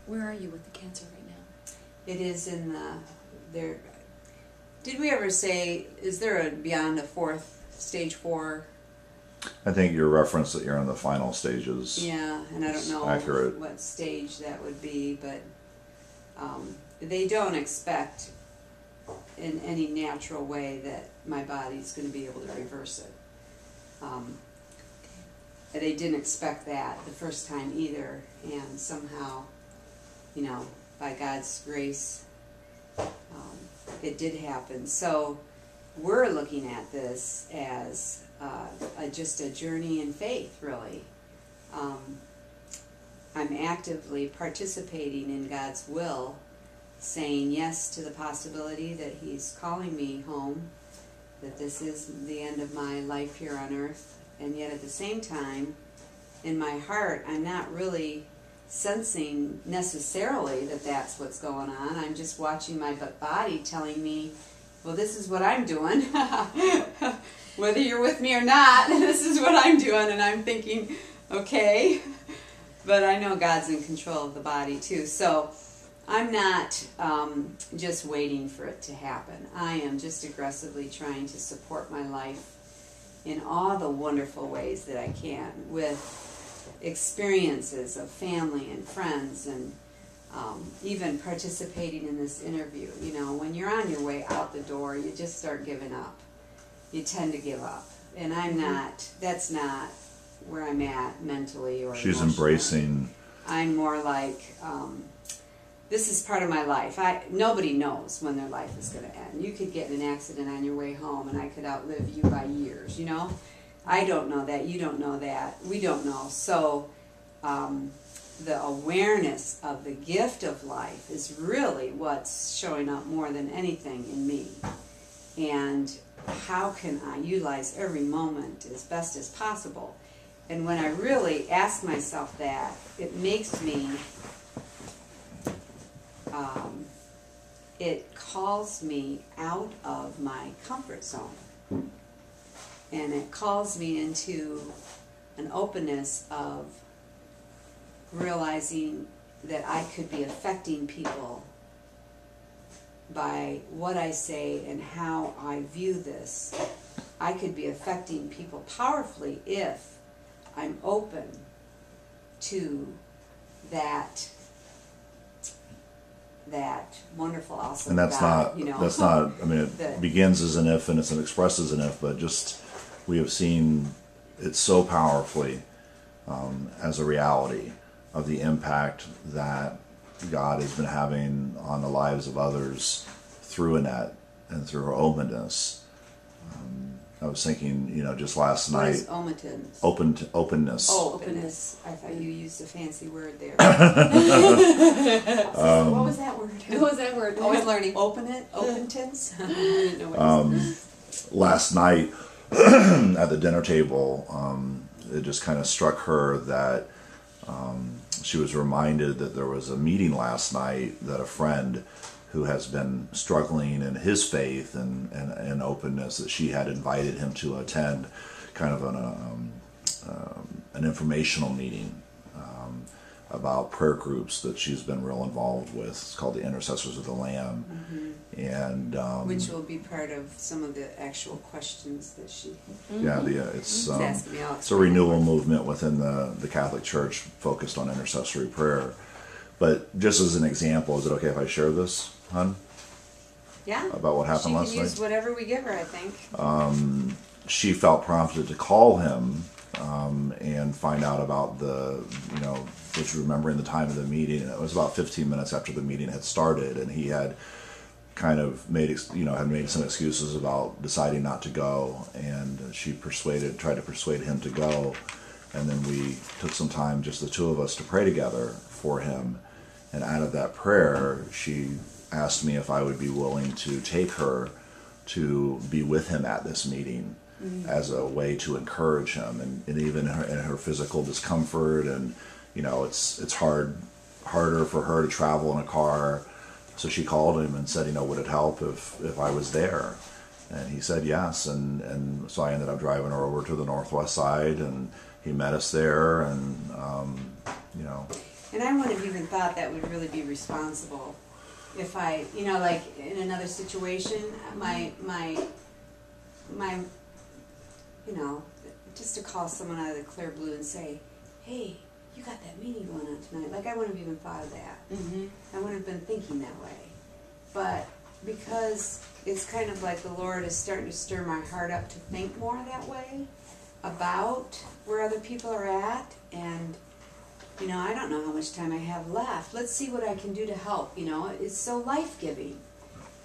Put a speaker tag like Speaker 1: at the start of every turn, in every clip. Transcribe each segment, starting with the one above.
Speaker 1: Where are you with the cancer right now?
Speaker 2: It is in there. Did we ever say, is there a beyond a stage 4?
Speaker 3: I think your reference that you're in the final stages.
Speaker 2: Yeah, and I don't know
Speaker 3: accurate.
Speaker 2: What stage that would be, but they don't expect in any natural way that my body's going to be able to reverse it. They didn't expect that the first time either, and somehow, by God's grace, it did happen. So we're looking at this as just a journey in faith, really. I'm actively participating in God's will, saying yes to the possibility that He's calling me home, that this is the end of my life here on earth, and yet at the same time, in my heart, I'm not really sensing necessarily that that's what's going on. I'm just watching my body telling me, well, this is what I'm doing. Whether you're with me or not, this is what I'm doing. And I'm thinking, okay. But I know God's in control of the body too. So I'm not just waiting for it to happen. I am just aggressively trying to support my life in all the wonderful ways that I can, with experiences of family and friends, and even participating in this interview. When you're on your way out the door, you just start giving up. You tend to give up. And that's not where I'm at mentally or
Speaker 3: She's
Speaker 2: emotionally.
Speaker 3: embracing.
Speaker 2: I'm more like, this is part of my life. Nobody knows when their life is going to end. You could get in an accident on your way home, and I could outlive you by years, I don't know that. You don't know that. We don't know. So the awareness of the gift of life is really what's showing up more than anything in me. And how can I utilize every moment as best as possible? And when I really ask myself that, it makes me, it calls me out of my comfort zone. And it calls me into an openness of realizing that I could be affecting people by what I say and how I view this. I could be affecting people powerfully if I'm open to that wonderful, awesome
Speaker 3: And that's
Speaker 2: God,
Speaker 3: that's not, it begins as an if and it's expressed as an if, but just, we have seen it so powerfully as a reality of the impact that God has been having on the lives of others through Annette and through her openness. I was thinking, just last
Speaker 2: What
Speaker 3: night.
Speaker 2: is openness?
Speaker 3: Openness.
Speaker 2: Oh, openness. I thought you used a fancy word there.
Speaker 1: What was that word? What was that word? Always learning.
Speaker 2: Openness? I didn't know what it was.
Speaker 3: Last night at the dinner table, it just kind of struck her that she was reminded that there was a meeting last night that a friend who has been struggling in his faith and openness, that she had invited him to attend kind of an informational meeting about prayer groups that she's been real involved with. It's called the Intercessors of the Lamb.
Speaker 2: Mm-hmm.
Speaker 3: And
Speaker 2: which will be part of some of the actual questions that she
Speaker 3: it's
Speaker 2: asked me.
Speaker 3: it's a renewal movement within the Catholic Church focused on intercessory prayer. But just as an example, is it okay if I share this, hon?
Speaker 2: Yeah.
Speaker 3: About what happened last
Speaker 2: night? She can use whatever we give her, I think.
Speaker 3: She felt prompted to call him and find out about just remembering the time of the meeting. And it was about 15 minutes after the meeting had started, and he had kind of made some excuses about deciding not to go, and she tried to persuade him to go. And then we took some time, just the two of us, to pray together for him. And out of that prayer, she asked me if I would be willing to take her to be with him at this meeting as a way to encourage him, and even in her physical discomfort, and it's harder for her to travel in a car. So she called him and said, would it help if I was there? And he said yes, and so I ended up driving her over to the northwest side, and he met us there, and
Speaker 2: And I wouldn't have even thought that would really be responsible. If I, you know, like in another situation, my, you know, just to call someone out of the clear blue and say, hey, you got that meeting going on tonight. Like, I wouldn't have even thought of that. I wouldn't have been thinking that way. But because it's kind of like the Lord is starting to stir my heart up to think more that way about where other people are at, and you know, I don't know how much time I have left. Let's see what I can do to help. You know, it's so life-giving.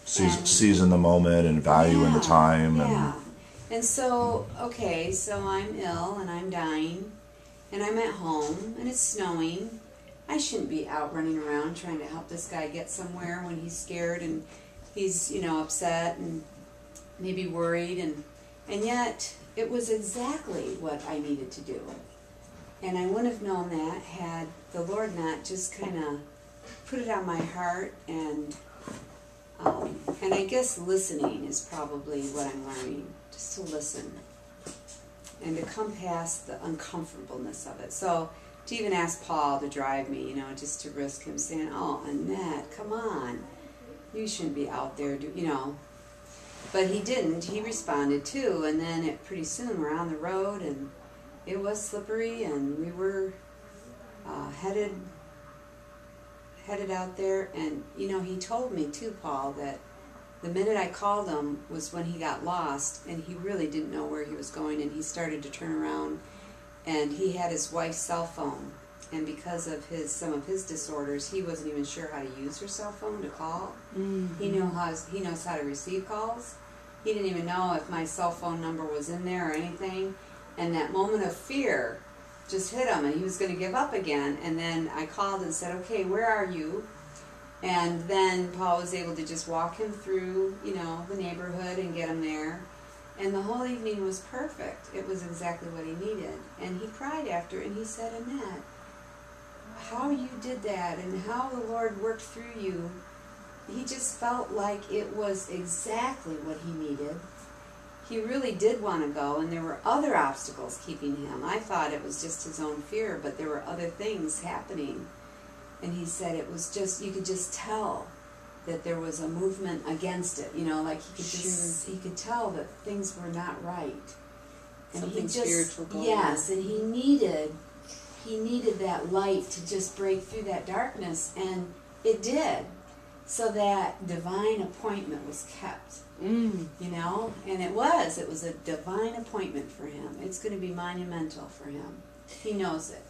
Speaker 3: Seizing the moment and valuing the time.
Speaker 2: Yeah. And so, okay, so I'm ill and I'm dying, and I'm at home, and it's snowing. I shouldn't be out running around trying to help this guy get somewhere when he's scared and he's, you know, upset and maybe worried, and yet it was exactly what I needed to do. And I wouldn't have known that had the Lord not just kind of put it on my heart, and I guess listening is probably what I'm learning, just to listen and to come past the uncomfortableness of it. So to even ask Paul to drive me, you know, just to risk him saying, oh, Annette, come on, you shouldn't be out there, you know. But he didn't. He responded too, and then pretty soon we're on the road, and it was slippery, and we were headed out there. And you know, he told me too, Paul, that the minute I called him was when he got lost, and he really didn't know where he was going, and he started to turn around, and he had his wife's cell phone, and because of some of his disorders, he wasn't even sure how to use her cell phone to call. He knows how to receive calls. He didn't even know if my cell phone number was in there or anything. And that moment of fear just hit him, and he was going to give up again. And then I called and said, okay, where are you? And then Paul was able to just walk him through, you know, the neighborhood and get him there. And the whole evening was perfect. It was exactly what he needed. And he cried after, and he said, Annette, how you did that and how the Lord worked through you, he just felt like it was exactly what he needed. He really did want to go, and there were other obstacles keeping him. I thought it was just his own fear, but there were other things happening. And he said it was just, you could just tell that there was a movement against it. You know, like he could tell that things were not right. And
Speaker 1: something spiritual going on.
Speaker 2: Yes, and he needed that light to just break through that darkness, and it did. So that divine appointment was kept. You know, and it was a divine appointment for him. It's going to be monumental for him. He knows it.